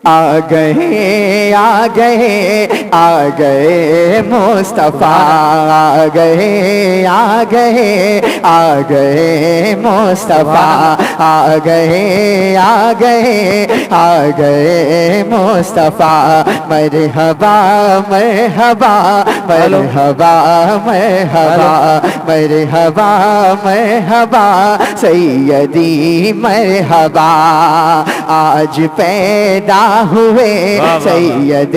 آ گئے آ گئے آ گئے مصطفیٰ، آ گئے آ گئے آ گئے مصطفیٰ، آ گئے آ گئے آ گئے مصطفیٰ، مرحبا مرحبا مرحبا مرحبا مرحبا مرحبا سیدی مرحبا، آج پیدا ہوئے سید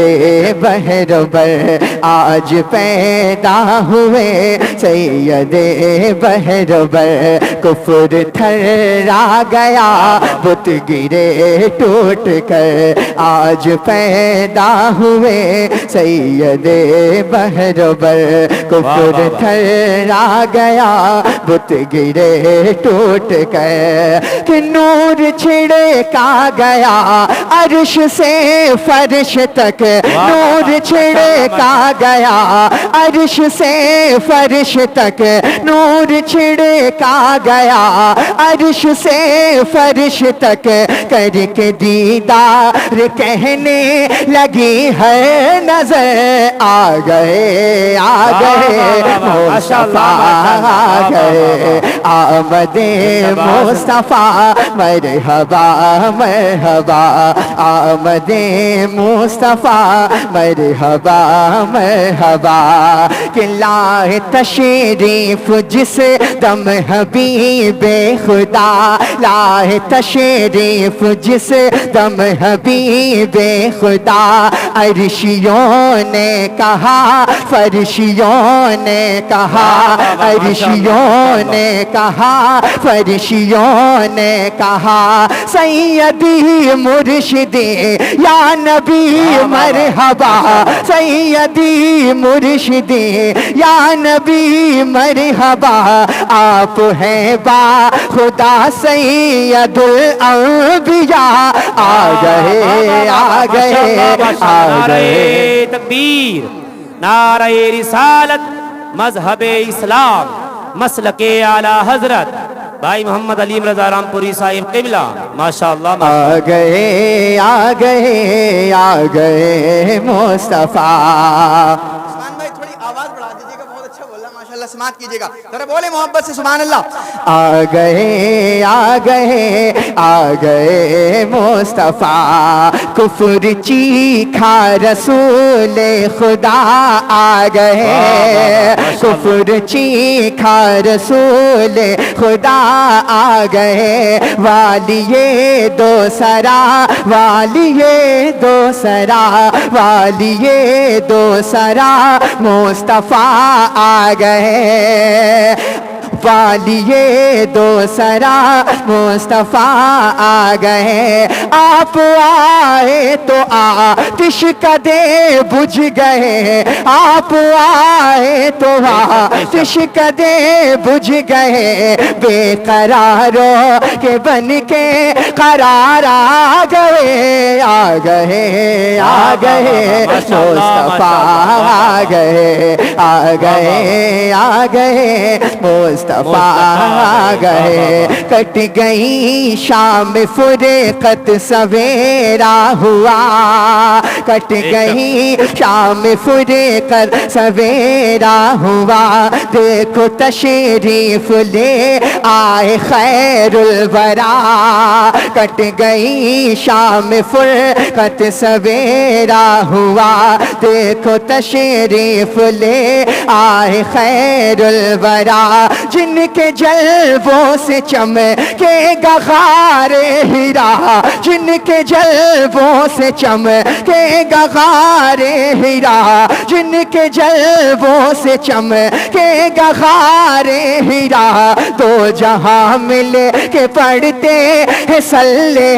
بہربر، آج پیدا ہوئے سید بہربر، کفر تھرا گیا بت گرے ٹوٹ کر، آج پیدا ہوئے سید بہربر، کفر تھرا گیا بت گرے ٹوٹ کر، کہ نور چھڑکا گیا عرش سے فرش تک، نور چھڑکا گیا عرش سے فرش تک، نور چھڑکا گیا عرش سے فرش تک، کر کے دیدار کہنے لگی ہے نظر، آ گئے مصطفیٰ، آ گئے آمد مصطفیٰ، مرحبا مرحبا آمد مصطفیٰ، مرحبا مرحبا، کہ لائے تشریف جس دم حبیب خدا، لائے تشریف جس دم حبیب خدا، عرشیوں نے کہا فرشیوں نے کہا، عرشیوں نے کہا فرشیوں نے کہا، سیدی مرشدی یا نبی مرحبا، سیدی مرشدی یا نبی مرحبا، آپ ہیں با خدا سید الانبیاء، آ گئے آ گئے آ گئے، تکبیر، نعرہ رسالت، مذہب اسلام، مسلک اعلی حضرت بھائی محمد علیم رضا رامپوری صاحب قبلہ، ماشاءاللہ۔ آ گئے آ گئے آ گئے مصطفیٰ، عثمان بھائی تھوڑی آواز بڑھا دیجیے گا، بہت اچھا بول رہا ہے ماشاءاللہ، سماعت کیجیے گا ذرا، بولے محبت سے سبحان اللہ۔ آ گئے آ گئے آ گئے مصطفیٰ، کفر چیکھا رسول خدا، آ گئے کفر چیکھا رسول خدا، آ گئے والیے دو سرا، والیے دو سرا، والیے دو سرا مصطفیٰ، آ گئے والیے دو سرا مصطفیٰ، آ گئے، آپ آئے تو آتش کدے بجھ گئے، آپ آئے تو آتش کدے بجھ گئے، بے قراروں کے بن کے قرار آ گئے، آ گئے آ گئے مصطفیٰ، آ گئے آ گئے آ گئے مصطفیٰ، آ گئے، کٹ گئی شام فرقت سویرا ہوا، کٹ گئی شام فرقت سویرا ہوا، دیکھو تشریف لے آئے خیر الورا، کٹ گئی شام فرقت سویرا ہوا، دیکھو تشریف لے آئے خیر الورا، جن کے جلووں سے چمکے گا غار ہیرا، جن کے جلووں سے چمکے گا غار ہیرا، جن کے جلووں سے چمکے گا غار ہیرا، دو جہاں مل کے پڑھتے ہیں صلی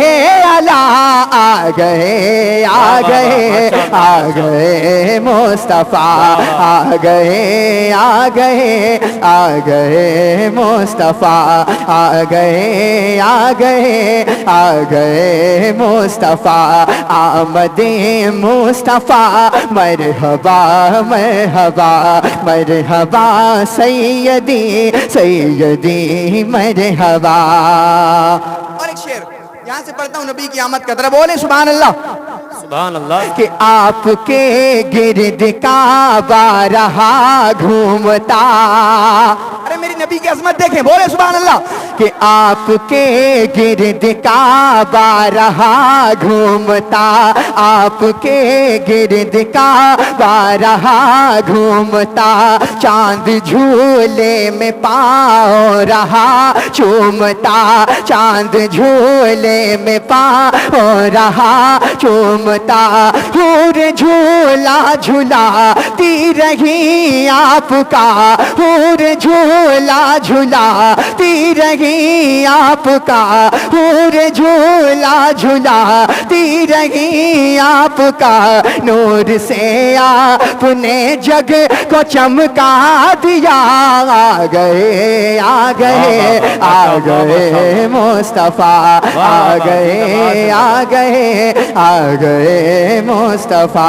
اللہ، آ گئے آ گئے آ گئے مصطفیٰ، آ گئے آ گئے آ گئے مصطفیٰ، آ گئے آ گئے آ گئے مصطفیٰ، آمد مصطفیٰ، مرحبا مرحبا مرحبا سیدی سیدی مرحبا۔ اور ایک شعر یہاں سے پڑھتا ہوں نبی کی آمد کا، ذرا بولے سبحان اللہ۔ سبحان اللہ کہ آپ کے گرد کعبہ رہا گھومتا. ارے میری نبی کی عظمت دیکھیں, بولے سبحان اللہ. کہ آپ کے گرد کعبہ رہا گھومتا, آپ کے گرد کعبہ رہا گھومتا, چاند جھولے میں پاؤں رہا چومتا, چاند جھولے میں پاؤں رہا چومتا, حور جھولا جھلاتی رہی آپ کا, حور جھولا جھلاتی رہی آپ کا, حور جھولا جھلاتی رہی آپ کا, نور سے آپ نے جگ کو چمکا دیا. آ گئے آ گئے آ گئے مصطفیٰ, آ گئے آ گئے آ گئے مصطفیٰ.